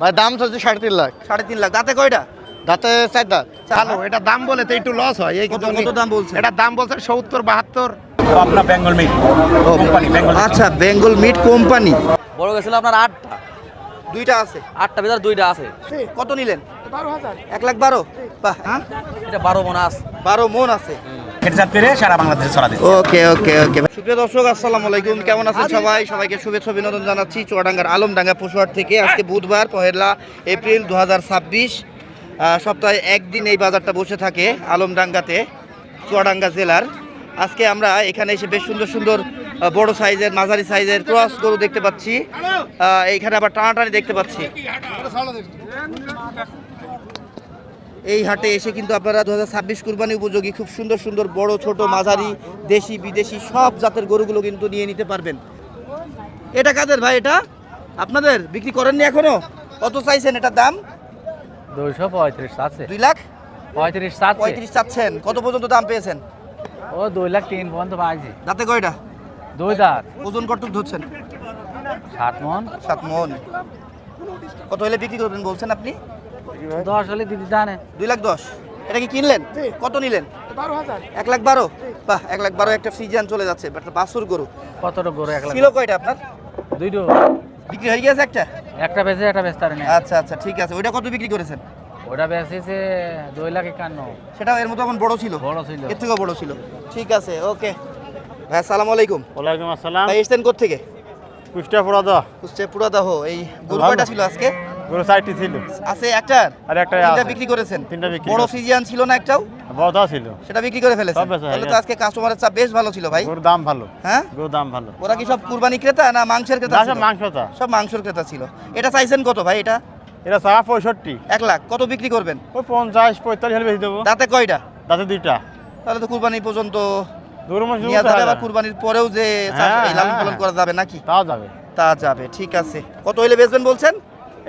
ভাই দাম চলছে 3.5 লাখ। 3.5 লাখ। দাঁতে কয়টা? দাঁতে 4 দাঁত। ভালো, এটা দাম বলে তো একটু লস হয়। এই কত দাম বলছে? এটা দাম বলছে 70-72। আপনার বেঙ্গল মিট কোম্পানি, বেঙ্গল। আচ্ছা, বেঙ্গল মিট কোম্পানি। বড় গেছিল আপনার 8টা, দুইটা আছে। 8টা ভিতর 2টা আছে। কত নিলেন? 1,12,000। বাহ, হ্যাঁ, এটা 12 মণ আছে। 12 মণ আছে। সারা বাংলাদেশে ছড়া দিচ্ছে। ওকে ওকে ওকে। সুপ্রিয় দর্শক, আসসালামু আলাইকুম। কেমন আছেন সবাই? সবাইকে শুভেচ্ছা অভিনন্দন জানাচ্ছি চুয়াডাঙ্গার আলমডাঙ্গা পশুহাট থেকে। আজকে বুধবার 1 এপ্রিল 2026। সপ্তাহে একদিন এই বাজারটা বসে থাকে আলমডাঙ্গাতে, চুয়াডাঙ্গা জেলার। আজকে আমরা এখানে এসে বেশ সুন্দর সুন্দর বড় সাইজের, মাঝারি সাইজের ক্রস গরু দেখতে পাচ্ছি। এইখানে আবার টানাটানি দেখতে পাচ্ছি। এই হাটে এসে কিন্তু আপনারা 2026 কুরবানি উপযোগী খুব সুন্দর সুন্দর বড় ছোট মাঝারি দেশি বিদেশি সব জাতের গরুগুলো কিন্তু নিয়ে নিতে পারবেন। এটা কাদের ভাই? এটা আপনাদের? বিক্রি করেননি এখনো? কত চাইছেন এটার দাম? 235 আছে। 2 লাখ 35 আছে। 35 চাচ্ছেন। কত পর্যন্ত দাম পেয়েছেন? ও 2 লাখ 3 পর্যন্ত পাইছি। দাঁতে কয়টা? 2 দাঁত। ওজন কতটুকু ধরছেন? 7 মণ। 7 মণ। কত হলে বিক্রি করবেন বলছেন আপনি? 10 হলে দিদি জানে। 2 লাখ 10। এটা কি কিনলেন? কত নিলেন? 12,000। 1,12,000। বাহ, 1,12,000 একটা ফ্রিজিয়ান চলে যাচ্ছে। একটা বাছুর গরু। কতটা গরু? 1 লাখ। ছিল কয়টা আপনার? 2টো। বিক্রি হয়ে গেছে একটা? একটা বেচে একটা বেচতারে না। আচ্ছা আচ্ছা, ঠিক আছে। ওইটা কত বিক্রি করেছেন? ওটা বেচেছে 2 লাখ 51। সেটা এর মতো এখন বড় ছিল? বড় ছিল। এর থেকেও বড় ছিল। ঠিক আছে, ওকে ভাই, আসসালামু আলাইকুম। ওয়ালাইকুম আসসালাম। ভাই এসছেন কোথা থেকে? কুষ্টিয়া পুরাদা। কুষ্টিয়া পুরাদাহ। এই গরু কয়টা ছিল আজকে? গরু 60টি ছিল। আছে একটার? আর একটাই তিনটা আছে। বিক্রি করেছেন? তিনটা বিক্রি বড় করেছি। ফ্রিজিয়ান ছিল না একটাও? বড়টা ছিল। সেটা বিক্রি করে ফেলেছেন? সব বেচা হয়ে তাহলে তো গেছে। আজকে কাস্টমারের চাপ বেশ ভালো ছিল ভাই। গরুর দাম ভালো। হ্যাঁ, গরুর দাম ভালো। ওরা কি সব কুরবানি ক্রেতা না মাংসের ক্রেতা না, ছিল? সব মাংসটা। সব মাংসের ক্রেতা ছিল। এটা চাইছেন কত ভাই? এটা এটা চা 65। 1 লাখ। কত বিক্রি করবেন? ওই 50-45 হলে বেশি দেবো। দাঁতে কয়টা? দাঁতে 2টা। তাহলে তো কুরবানি পর্যন্ত গরু মাছ নিয়ে যাবে, আবার কুরবানির পরেও যে হ্যাঁ, এই লালন পালন হ্যাঁ। করা যাবে নাকি? তাও যাবে। তা যাবে, ঠিক আছে। কত হইলে বেচবেন বলছেন?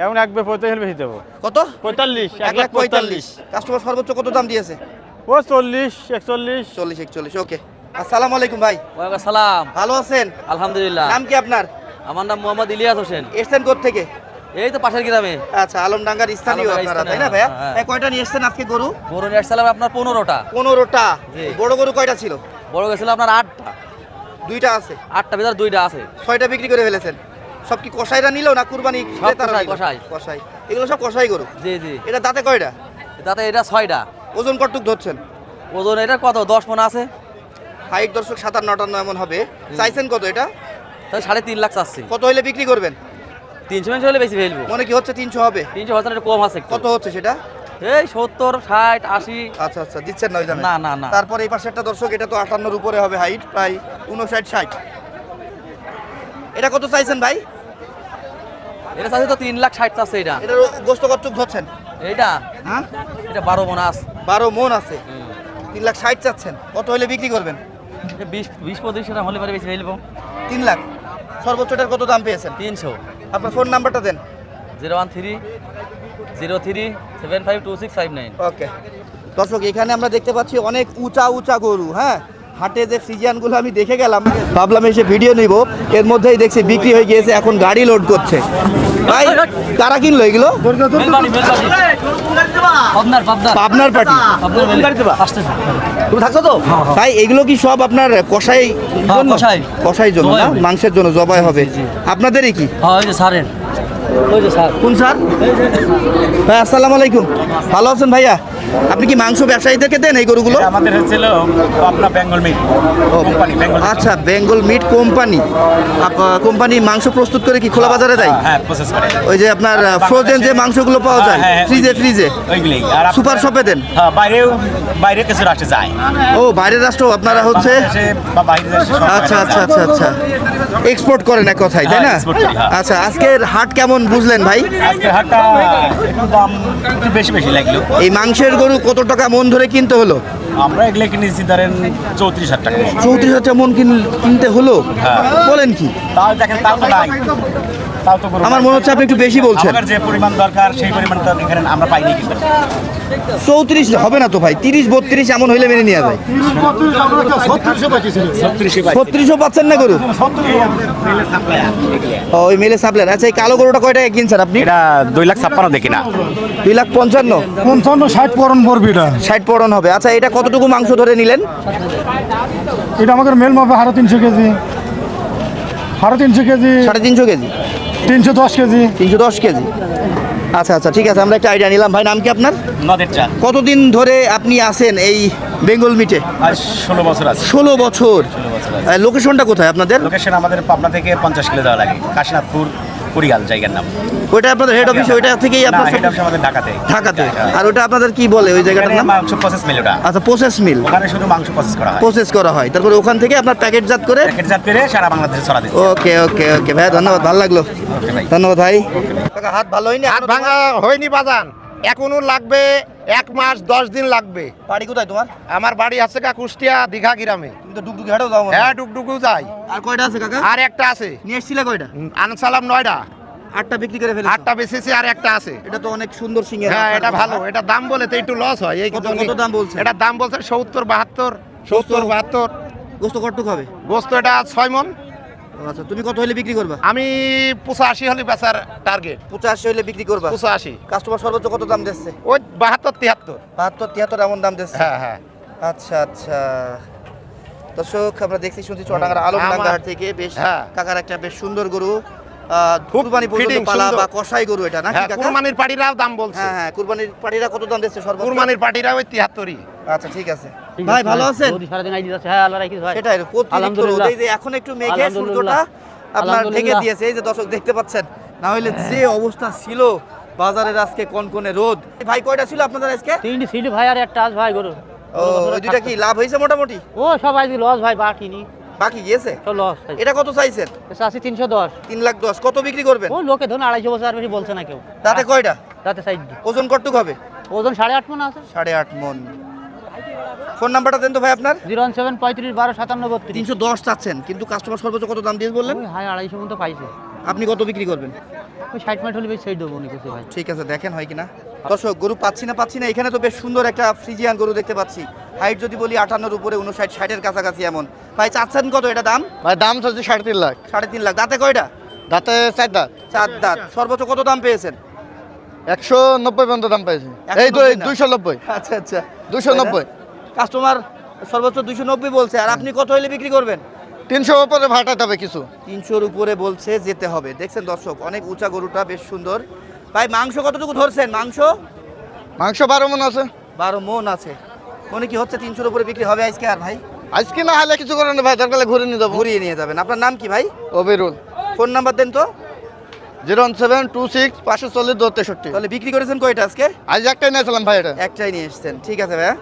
এখন 145 হলে বেশি দেবো। কত? 45। 1,45,000। কাস্টমার সর্বোচ্চ কত দাম দিয়েছে? ও 40-41। 40-41। ওকে, আসসালামু আলাইকুম ভাই। ওয়ালাইকুম আসসালাম। ভালো আছেন? আলহামদুলিল্লাহ। নাম কি আপনার? আমার নাম মোহাম্মদ ইলিয়াস হোসেন। এসছেন কোথা থেকে? এই তো পাশের গ্রামে। আচ্ছা, আলমডাঙ্গার স্থানীয় আলমডাঙ্গার আপনারা, তাই না স্থানীয়, ভাইয়া? হ্যাঁ। এই কয়টা নিয়ে এসছেন আজকে গরু? গরু নিয়ে আসছিলাম আপনার 15টা। 15টা। জি। বড় গরু কয়টা ছিল? বড় গেছিল আপনার 8টা, 2টা আছে। 8টা ভিতর 2টা আছে। 6টা বিক্রি করে ফেলেছেন। সব কি কসাইরা নিল না কুরবানি ক্রেতারা কসাই, নিল? কসাই। কসাই। এগুলো সব কসাই গরু। জি জি। এটা দাঁতে কয়টা? তাতে এটা 6টা। ওজন কতটুকু ধরছেন? ওজন এটা কত? 10 মণ আছে। হাইট দর্শক 57-58 এমন হবে। চাইছেন কত এটা? তাহলে 3.5 লাখ চাচ্ছি। কত হইলে বিক্রি করবেন? 300 হলে বেশি ফেলবো। মনে কি হচ্ছে 300 হবে? 300 হাজার একটু কম আছে একটু। কত হচ্ছে সেটা? এই 70, 60, 80। আচ্ছা আচ্ছা, দিচ্ছেন না ওই দামে? না, না, না। তারপর এই পাশে একটা দর্শক, এটা তো 58 উপরে হবে হাইট, প্রায় 59-60। এটা কত চাইছেন ভাই? এটা চাচ্ছি তো 3 লাখ 60 চাচ্ছে এটা। এটার গোস্ত কতটুকু ধরছেন? এইটা হ্যাঁ, এটা 12 মণ আছে। 12 মণ আছে। 3,60,000 চাচ্ছেন। কত হইলে বিক্রি করবেন? 20-25 টাকা হলে পরে বেশি ফেলবো। 3 লাখ। সর্বোচ্চটার কত দাম পেয়েছেন? 300। আপনার ফোন নাম্বারটা দেন। 013-03-752659। ওকে দর্শক, এখানে আমরা দেখতে পাচ্ছি অনেক উঁচা উঁচা গরু। হ্যাঁ, হাটে যে ফ্রিজিয়ানগুলো আমি দেখে গেলাম, ভাবলাম এসে ভিডিও নিব, এর মধ্যেই দেখছি বিক্রি হয়ে গিয়েছে। এখন গাড়ি লোড করছে। ভাই কারা কিনলো এগুলো? পাবনার পার্টি। তুমি থাকছো তো ভাই? এগুলো কি সব আপনার কষাই জন্য? কষাই। কষাই জন্য না, মাংসের জন্য জবাই হবে। আপনাদেরই কি? হ্যাঁ, ওই যে স্যারের। ওই যে স্যার। কোন স্যার? ভাই আসসালামু আলাইকুম। ভালো আছেন ভাইয়া? আপনি কি মাংস ব্যবসায়ীদেরকে দেন এই গরুগুলো? আমাদের হচ্ছিল আপনার বেঙ্গল মিট কোম্পানি, বেঙ্গল। আচ্ছা, বেঙ্গল মিট কোম্পানি। কোম্পানি মাংস প্রস্তুত করে কি খোলা বাজারে দেয়? হ্যাঁ, প্রসেস করে। ওই যে আপনার ফ্রোজেন যে মাংসগুলো পাওয়া যায় হ্যাঁ, হ্যাঁ, ফ্রিজে ফ্রিজে, ওইগুলোই। আর সুপার শপে দেন? হ্যাঁ, বাইরে কিছু রাষ্ট্রে যায়। ও, বাইরের রাষ্ট্র আপনারা হচ্ছে? বাংলাদেশে বা বাইরে দেশে সব আচ্ছা আচ্ছা আচ্ছা আচ্ছা, এক্সপোর্ট করেন এক কথায়, তাই না? হ্যাঁ, export করি, হ্যাঁ। আচ্ছা, আজকের হাট কেমন বুঝলেন ভাই? আজকে হাটটা একটু দাম একটু বেশি বেশি লাগলো। এই মাংসের গরু কত টাকা মন ধরে কিনতে হলো? আমরা এগুলো কিনেছি ধরেন 34,000 টাকা। 34,000 মন কিনতে হলো? হ্যাঁ। বলেন কি? তাও দেখেন, তাও তো নাই। তাও তো গরু আমার মনে হচ্ছে আপনি একটু বেশি বলছেন। আমাদের যে পরিমাণ দরকার সেই পরিমাণ তো এখানে আমরা পাইনি কিন্তু 34 হবে না তো ভাই, 30-32 এমন হইলে মেনে নেওয়া যায়। 3600 পাচ্ছেন না গরু? ও, ওই মেলে সাপ্লায়ার। আচ্ছা, এই কালো গরুটা কয় টাকা কিনছেন আপনি? এটা 2,56,000 দেখি না 2,55,000 55-60 পরন পড়বে এটা। 60 পড়ন হবে। আচ্ছা, এটা কতটুকু মাংস ধরে নিলেন? এটা আমাদের মেল মাপে 350 KG, 350 KG, 350 KG, 310 KG. 310 KG. আচ্ছা আচ্ছা, ঠিক আছে, আমরা একটা আইডিয়া নিলাম। ভাই, নাম কি আপনার? নদের চা কতদিন ধরে আপনি আছেন এই বেঙ্গল মিটে? আজ 16 বছর আছে। 16 বছর। 16 বছর আছে। লোকেশনটা কোথায় আপনাদের? লোকেশন আমাদের পাবনা থেকে 50 কিলো যাওয়া লাগে, কাশীনাথপুর কুড়িয়াল জায়গার নাম। ওইটা আপনাদের হেড অফিস? ওইটা থেকেই না, আপনার হেড অফিস আমাদের ঢাকাতে। ঢাকাতে। আর ওটা আপনাদের কি বলে ওই জায়গাটার নাম? মাংস প্রসেস মিল ওটা। আচ্ছা, প্রসেস মিল। ওখানে শুধু মাংস প্রসেস করা হয়, প্রসেস করা হয়, তারপরে ওখান থেকে আপনার প্যাকেটজাত করে। প্যাকেটজাত করে সারা বাংলাদেশে ছড়া দিচ্ছে। ওকে ওকে ওকে ভাই, ধন্যবাদ, ভালো লাগলো। ওকে ভাই। ধন্যবাদ ভাই। হাত ভালো হয়নি? হাত ভাঙা হয়নি বাজান, এখনো লাগবে 1 মাস 10 দিন লাগবে। বাড়ি কোথায় তোমার? আমার বাড়ি আছে কুষ্টিয়া দীঘা গ্রামে। তুমি তো ডুগডুগি হাটেও যাও মনে হয়। হ্যাঁ, ডুকডুকু যাই। আর কয়টা আছে কাকা? আর একটা আছে, নিয়ে এসেছিলে কয়টা? আনসালাম 9টা, 8টা বিক্রি করে ফেলেছো? 8টা বেচেছি, আর একটা আছে। এটা তো অনেক সুন্দর সিঙ্গেল। হ্যাঁ, এটা ভালো, এটা দাম বলে তো একটু লস হয়। এই কত জন্যই। কত দাম বলছে? এটা দাম বলছে 70-72, 70-72। গোস্ত কতটুকু হবে? গোস্ত এটা 6 মন। আচ্ছা, তুমি কত হলে বিক্রি করবা? আমি 85 হলে বেচার টার্গেট। 85 হলে বিক্রি করবা? 85। কাস্টমার সর্বোচ্চ কত দাম দিচ্ছে? ওই 72-73। 72-73 এমন দাম দিচ্ছে? হ্যাঁ হ্যাঁ। আচ্ছা আচ্ছা, দর্শক আমরা দেখছি শুনছি চুয়াডাঙ্গার আলমডাঙ্গা হাট থেকে বেশ হ্যাঁ। কাকার একটা বেশ সুন্দর গরু, কুরবানি পর্যন্ত fitting, পালা সুন্দর। বা কষাই গরু এটা নাকি হ্যাঁ, কাকা? কুরবানির পাটিরাও দাম বলছে। হ্যাঁ হ্যাঁ, কুরবানির পাটিরা কত দাম দিচ্ছে সর্বোচ্চ? কুরবানির পাটিরা ওই 73। আচ্ছা, ঠিক আছে ভাই, ভালো আছেন? সেটাই প্রতিদিন তো রোদ, এই যে এখন একটু মেঘে সূর্যটা আপনার ঢেকে দিয়েছে, এই যে দর্শক দেখতে পাচ্ছেন, না হলে যে অবস্থা ছিল বাজারের আজকে কনকনে রোদ। ভাই, কয়টা ছিল আপনাদের আজকে? 3টি সিট ভাই আর একটা আজ ভাই গরু। ও, ওই দুইটা কি লাভ হয়েছে মোটামুটি? ও সব আজকে লস ভাই, বাকিনি বাকি গিয়েছে? সব লস। এটা কত চাইছেন? আছে 310। 3,10,000। কত বিক্রি করবেন? ও লোকে ধরুন 250 বছর আর বেশি বলছে না কেউ। তাতে কয়টা? রাতে সাইড ওজন কতটুকু হবে? ওজন 8.5 মন আছে। 8.5 মন। ফোন নাম্বারটা দেন তো ভাই আপনার। 017 35 12 57 32। 310 চাচ্ছেন, কিন্তু কাস্টমার সর্বোচ্চ কত দাম দিয়ে বললেন? ওই হাই 250 মন তো পাইছে। আপনি কত বিক্রি করবেন? ওই 60 মিনিট হলে বেশি সাইড দেবো নি কিছু ভাই। ঠিক আছে, দেখেন হয় কিনা। দর্শক, গরু পাচ্ছি না। এখানে তো বেশ সুন্দর একটা ফ্রিজিয়ান গরু দেখতে পাচ্ছি। হাইট যদি বলি 58 উপরে, 59 60-এর কাছাকাছি এমন। ভাই, চাচ্ছেন কত এটা দাম? ভাই দাম চাচ্ছি 3.5 লাখ। 3.5 লাখ। দাঁতে কয়টা? দাঁতে 4 দাঁত। 4 দাঁত। সর্বোচ্চ কত দাম পেয়েছেন? 190 পর্যন্ত দাম পাইছি। এই তো 190 না। 290। আচ্ছা আচ্ছা, 290। কাস্টমার সর্বোচ্চ 290 বলছে, আর আপনি কত হইলে বিক্রি করবেন? 300 উপরে ভাটাতে হবে কিছু। 300-র উপরে বলছে, যেতে হবে। দেখছেন দর্শক, অনেক উঁচা গরুটা, বেশ সুন্দর। ভাই, মাংস কতটুকু ধরছেন? মাংস মাংস 12 মন আছে। 12 মন আছে। মনে কি হচ্ছে 300-র উপরে বিক্রি হবে আজকে? আর ভাই, আজকে না হলে কিছু করেন না ভাই, দরকার হলে ঘুরে নিয়ে যাবো। ঘুরিয়ে নিয়ে যাবেন। আপনার নাম কি ভাই? অবিরুল। ফোন নাম্বার দেন তো। 01726 540 263। তাহলে বিক্রি করেছেন কয়টা আজকে? আজ একটাই নিয়েছিলাম ভাই, এটা একটাই নিয়ে এসেছেন। ঠিক আছে ভাইয়া।